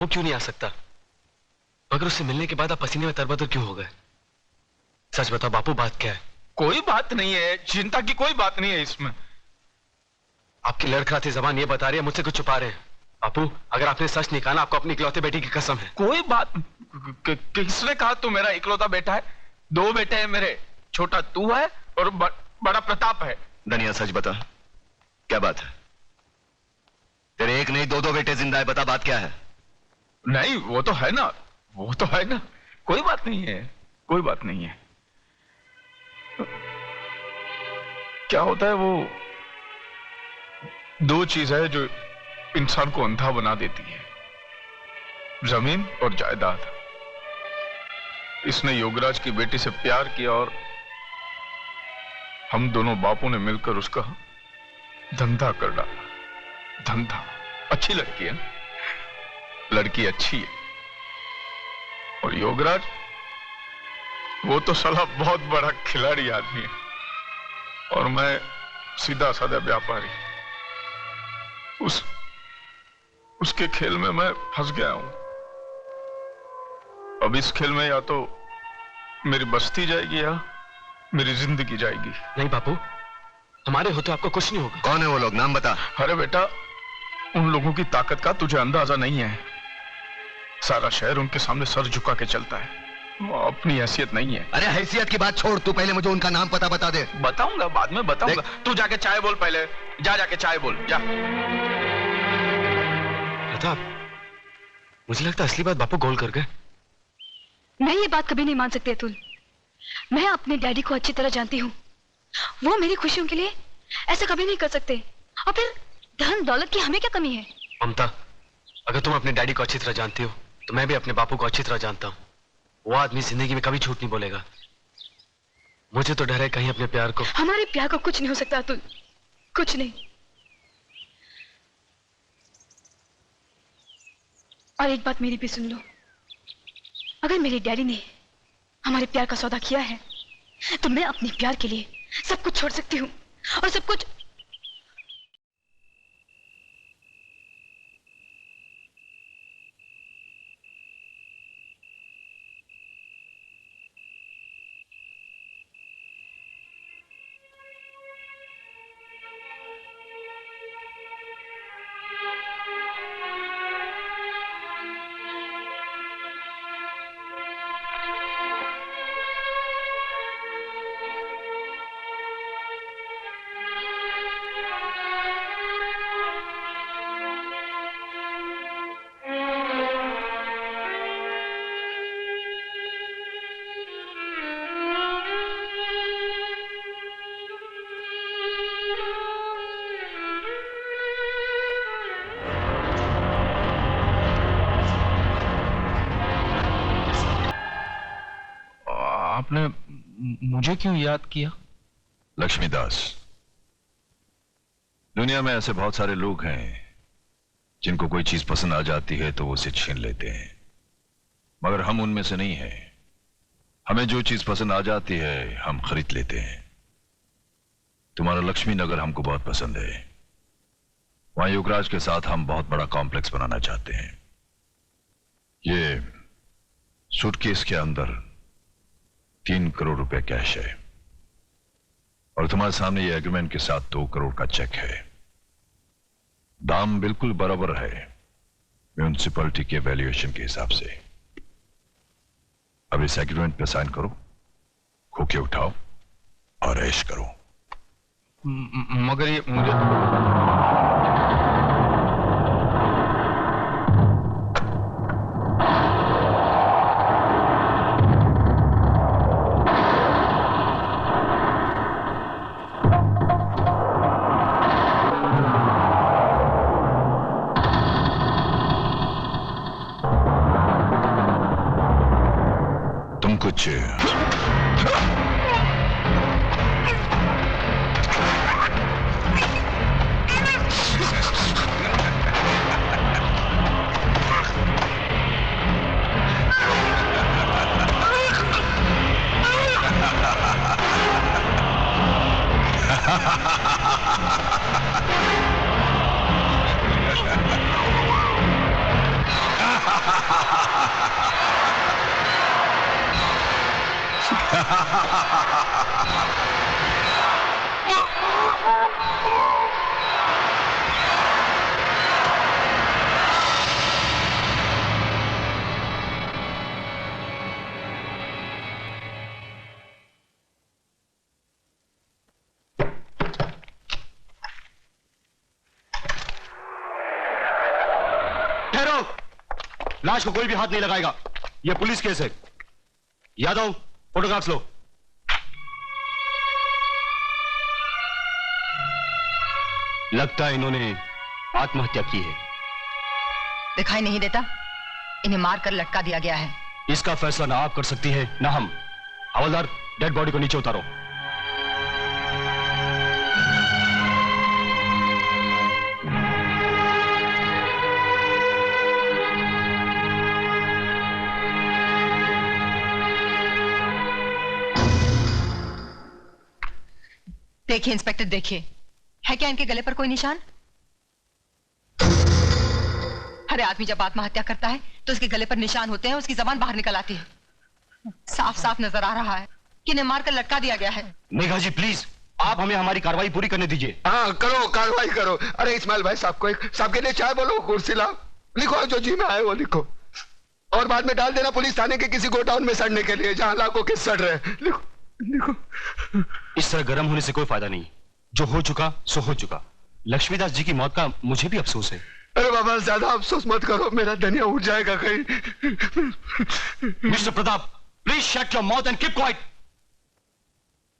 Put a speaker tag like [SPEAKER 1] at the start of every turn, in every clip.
[SPEAKER 1] वो क्यों नहीं आ सकता? मगर उससे मिलने के बाद आप पसीने में तरबतर क्यों हो गए? सच बताओ बापू, बात क्या है?
[SPEAKER 2] कोई बात नहीं है, चिंता की कोई बात नहीं है इसमें।
[SPEAKER 1] आपकी लड़खड़ाती जबान ये बता रही है मुझसे कुछ छुपा रहे हैं। बापू, अगर आपने सच नहीं कहा ना, आपको अपनी इकलौते बेटी की कसम है।
[SPEAKER 2] कोई बात किसने कहा तू मेरा इकलौता बेटा है? 2 बेटे हैं मेरे, छोटा तू है और बड़ा प्रताप है।
[SPEAKER 3] धनिया सच बता, क्या बात है? तेरे एक नहीं 2 बेटे जिंदा है, बता बात क्या है?
[SPEAKER 2] नहीं वो तो है ना, वो तो है ना, कोई बात नहीं है, कोई बात नहीं है। क्या होता है, वो 2 चीज है जो इंसान को अंधा बना देती है, जमीन और जायदाद। इसने योगराज की बेटी से प्यार किया और हम दोनों बापों ने मिलकर उसका धंधा कर डाला। धंधा। अच्छी लड़की है, लड़की अच्छी है। और योगराज, वो तो साला बहुत बड़ा खिलाड़ी आदमी है और मैं सीधा साधा व्यापारी। उसके खेल में मैं फंस गया हूं। अब इस खेल में या तो मेरी बस्ती जाएगी या मेरी जिंदगी जाएगी।
[SPEAKER 1] नहीं बापू, हमारे होते आपको कुछ नहीं होगा।
[SPEAKER 3] कौन है वो लोग, नाम बता।
[SPEAKER 2] अरे बेटा, उन लोगों की ताकत का तुझे अंदाजा नहीं है। सारा शहर उनके सामने सर झुका के चलता है, अपनी हैसियत नहीं है।
[SPEAKER 3] अरे हैसियत की बात छोड़, तू पहले मुझे उनका नाम पता बता दे।
[SPEAKER 2] बताऊंगा, बाद में बताऊंगा। तू जाके चाय बोल, पहले जाके चाय बोल जा।
[SPEAKER 1] प्रताप, मुझे लगता है असली बात बापू गोल कर गए।
[SPEAKER 4] मैं ये बात कभी नहीं मान सकती अतुल। मैं अपने डैडी को अच्छी तरह जानती हूँ। वो मेरी खुशियों के लिए ऐसा कभी नहीं कर सकते। और फिर धन दौलत की हमें क्या कमी है?
[SPEAKER 1] ममता, अगर तुम अपने डैडी को अच्छी तरह जानती हो तो मैं भी अपने बापू को अच्छी तरह जानता हूँ। वो आदमी जिंदगी में कभी झूठ नहीं बोलेगा। मुझे तो डर है कहीं अपने प्यार को।
[SPEAKER 4] हमारे प्यार को कुछ नहीं हो सकता अतुल, कुछ नहीं। और एक बात मेरी भी सुन लो, अगर मेरे डैडी ने हमारे प्यार का सौदा किया है तो मैं अपने प्यार के लिए सब कुछ छोड़ सकती हूँ। और सब कुछ
[SPEAKER 2] आपने मुझे क्यों याद किया?
[SPEAKER 5] लक्ष्मीदास, दुनिया में ऐसे बहुत सारे लोग हैं जिनको कोई चीज पसंद आ जाती है तो वो उसे छीन लेते हैं, मगर हम उनमें से नहीं हैं। हमें जो चीज पसंद आ जाती है हम खरीद लेते हैं। तुम्हारा लक्ष्मी नगर हमको बहुत पसंद है। वहां युगराज के साथ हम बहुत बड़ा कॉम्प्लेक्स बनाना चाहते हैं। ये सूटकेस के अंदर 3 करोड़ रुपए कैश है और तुम्हारे सामने ये एग्रीमेंट के साथ 2 करोड़ का चेक है। दाम बिल्कुल बराबर है म्यूनिसिपैलिटी के वैल्यूएशन के हिसाब से। अब इस एग्रीमेंट पे साइन करो, खोके उठाओ और ऐश करो।
[SPEAKER 2] मगर ये मुझे
[SPEAKER 5] कुछ
[SPEAKER 3] लाश को कोई भी हाथ नहीं लगाएगा, यह पुलिस केस है। यादव, फोटोग्राफ्स लो। लगता है इन्होंने आत्महत्या की है।
[SPEAKER 6] दिखाई नहीं देता? इन्हें मारकर लटका दिया गया है।
[SPEAKER 3] इसका फैसला ना आप कर सकती है ना हम। हवलदार, डेड बॉडी को नीचे उतारो।
[SPEAKER 6] देखिए इंस्पेक्टर, देखिए, है क्या इनके गले पर कोई निशान? अरे आदमी जब आत्महत्या करता है तो उसके गले पर निशान होते हैं, उसकी जबान बाहर निकल आती है। साफ साफ नजर आ रहा है कि इन्हें मारकर लटका दिया गया है।
[SPEAKER 3] मेघा जी प्लीज, आप हमें हमारी कार्रवाई पूरी करने दीजिए।
[SPEAKER 2] हाँ करो, कार्रवाई करो। अरे इस्माइल भाई साहब को एक साहब के लिए चाय बोलो, कुर्सी लाओ, लिखो जो जी में आए वो लिखो, और बाद में डाल देना पुलिस थाने के किसी गोडाउन में सड़ने के लिए जहां लाखों के सड़ रहे हैं। लिखो लिखो।
[SPEAKER 3] इस तरह गर्म होने से कोई फायदा नहीं। जो हो चुका सो हो चुका। लक्ष्मीदास जी की मौत का मुझे भी अफसोस है।
[SPEAKER 2] अरे बाबा ज्यादा अफसोस मत करो, मेरा धनिया उठ जाएगा कहीं।
[SPEAKER 3] Mister Pratap, please shut your mouth and keep quiet.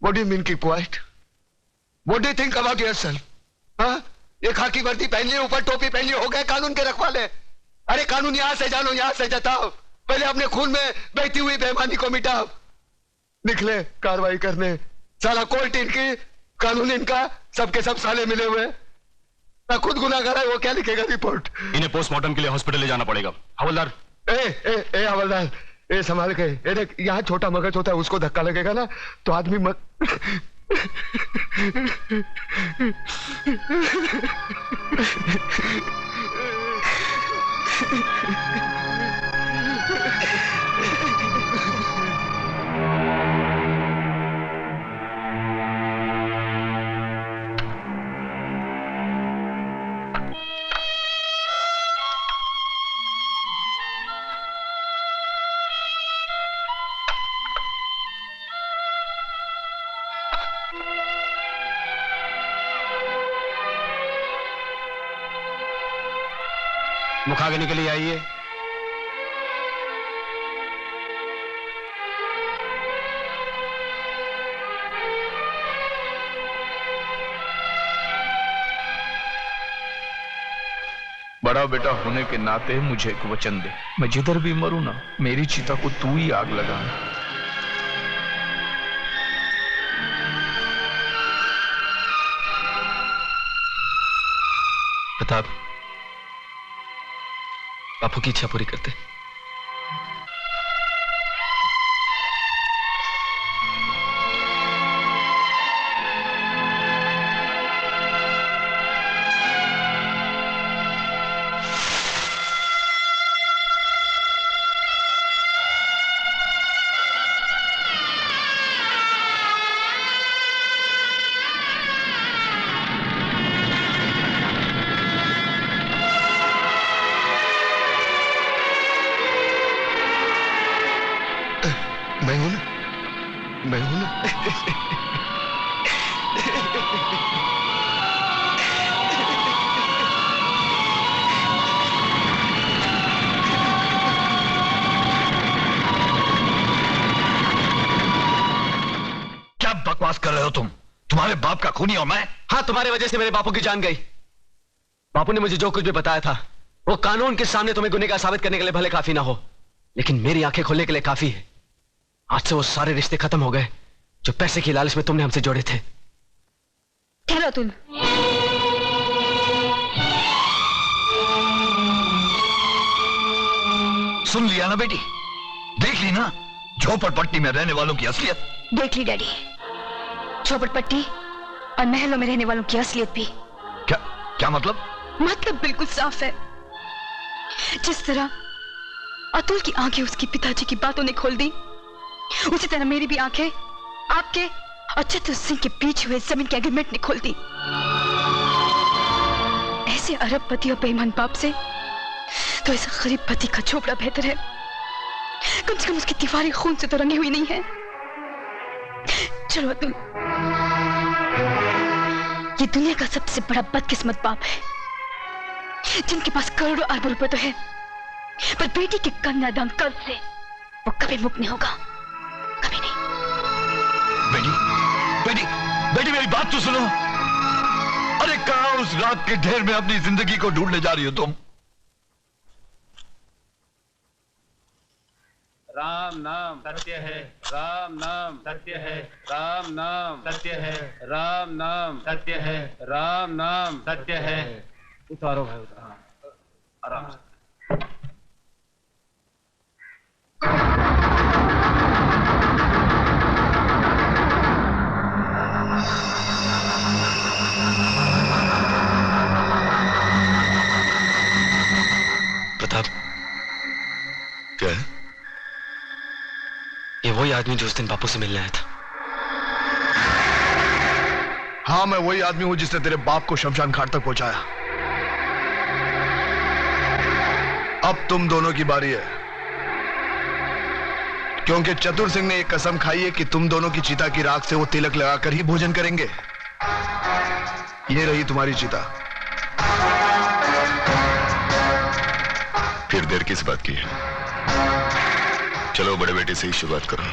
[SPEAKER 2] What do you mean keep quiet? What do you think about yourself? हाँ? ये खाकी वर्दी पहन ली, ऊपर टोपी पहन ली, हो गए कानून के रखवाले। अरे कानून यहां से जानो, यहां से जताओ, पहले अपने खून में बहती हुई बेईमानी को मिटाओ। निकले कार्रवाई करने। साला कोर्ट इनकी, कानून इनका, सबके सब साले मिले हुए। ना खुद गुनाहगार है, वो क्या लिखेगा रिपोर्ट?
[SPEAKER 3] इन्हें पोस्टमार्टम के लिए हॉस्पिटल ले जाना पड़ेगा। हवलदार,
[SPEAKER 2] ए हवलदार, ए संभाल के। ए देख, यहाँ छोटा मगज होता है, उसको धक्का लगेगा ना तो आदमी मत।
[SPEAKER 3] मुखाग्नि के लिए आइए।
[SPEAKER 2] बड़ा बेटा होने के नाते मुझे एक वचन दे, मैं जिधर भी मरूं ना, मेरी चिता को तू ही आग लगा।
[SPEAKER 1] प्रताप, बापू की इच्छा पूरी करते।
[SPEAKER 2] मैं हूं ना।
[SPEAKER 5] क्या बकवास कर रहे हो तुम? तुम्हारे बाप का खूनी और मैं?
[SPEAKER 1] हाँ, तुम्हारी वजह से मेरे बापू की जान गई। बापू ने मुझे जो कुछ भी बताया था वो कानून के सामने तुम्हें गुनहगार साबित करने के लिए भले काफी ना हो, लेकिन मेरी आंखें खोलने के लिए काफी है। आज से वो सारे रिश्ते खत्म हो गए जो पैसे की लालच में तुमने हमसे जोड़े थे।
[SPEAKER 4] ठहरो अतुल।
[SPEAKER 5] सुन लिया ना बेटी? देख ली ना झोपड़पट्टी में रहने वालों की असलियत?
[SPEAKER 4] देख ली डैडी, झोपड़पट्टी और महलों में रहने वालों की असलियत भी।
[SPEAKER 5] क्या क्या मतलब?
[SPEAKER 4] मतलब बिल्कुल साफ है। जिस तरह अतुल की आंखें उसकी पिताजी की बातों ने खोल दी, उसी तरह मेरी भी आंखें आपके और चतुर सिंह के बीच हुए जमीन के एग्रीमेंट ने खोल दी। ऐसे अरबपति और बेईमान बाप से तो ऐसा गरीब पति का झोपड़ा बेहतर है। कम से कम उसकी दीवारें खून से तो रंगी हुई नहीं है। चलो अतुल, ये दुनिया का सबसे बड़ा बदकिस्मत बाप है जिनके पास करोड़ों अरबों रुपए तो है, पर बेटी के कन्यादान कर्ज से वो कभी मुक्त नहीं होगा, कभी नहीं।
[SPEAKER 5] बेटी, बेटी, बेटी मेरी बात तो सुनो। अरे कहाँ उस रात के ढेर में अपनी जिंदगी को ढूंढने जा रही हो तुम?
[SPEAKER 7] राम नाम सत्य है, राम नाम सत्य है, राम नाम सत्य है, राम नाम सत्य है, राम नाम सत्य है। उतारो भाई, उतारो आराम से।
[SPEAKER 1] प्रताप,
[SPEAKER 5] क्या है?
[SPEAKER 1] ये वही आदमी जो उस दिन बापू से मिलने आया था।
[SPEAKER 8] हाँ, मैं वही आदमी हूं जिसने तेरे बाप को शमशान घाट तक पहुंचाया। अब तुम दोनों की बारी है, क्योंकि चतुर सिंह ने एक कसम खाई है कि तुम दोनों की चिता की राख से वो तिलक लगाकर ही भोजन करेंगे। ये रही तुम्हारी चिता।
[SPEAKER 5] फिर देर किस बात की है? चलो बड़े बेटे से ही शुरुआत करो।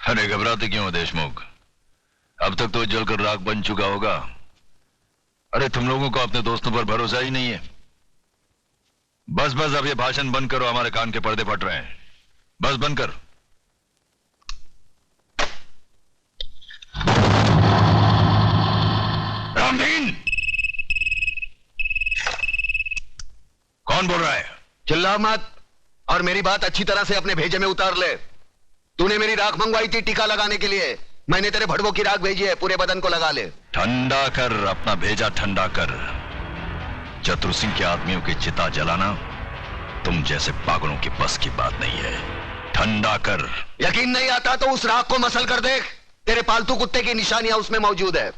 [SPEAKER 5] अरे घबराते क्यों हो देशमुख? अब तक तो जलकर राख बन चुका होगा। अरे तुम लोगों को अपने दोस्तों पर भरोसा ही नहीं है। बस बस अब ये भाषण बंद करो, हमारे कान के पर्दे फट रहे हैं। बस बंद कर। रामदीन, कौन बोल रहा है?
[SPEAKER 8] चिल्ला मत और मेरी बात अच्छी तरह से अपने भेजे में उतार ले। तूने मेरी राख मंगवाई थी टीका लगाने के लिए, मैंने तेरे भड़वों की राख भेजी है, पूरे बदन को लगा ले।
[SPEAKER 5] ठंडा कर, अपना भेजा ठंडा कर। चतुर सिंह के आदमियों की चिता जलाना तुम जैसे पागलों की बस की बात नहीं है। ठंडा कर।
[SPEAKER 8] यकीन नहीं आता तो उस राख को मसल कर देख, तेरे पालतू कुत्ते की निशानियां उसमें मौजूद है।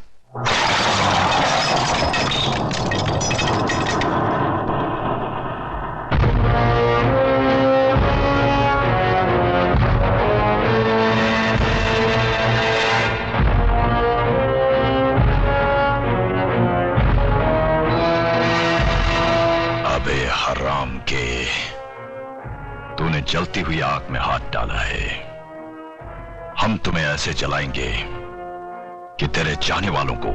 [SPEAKER 5] हराम के, तूने जलती हुई आग में हाथ डाला है। हम तुम्हें ऐसे जलाएंगे कि तेरे चाहने वालों को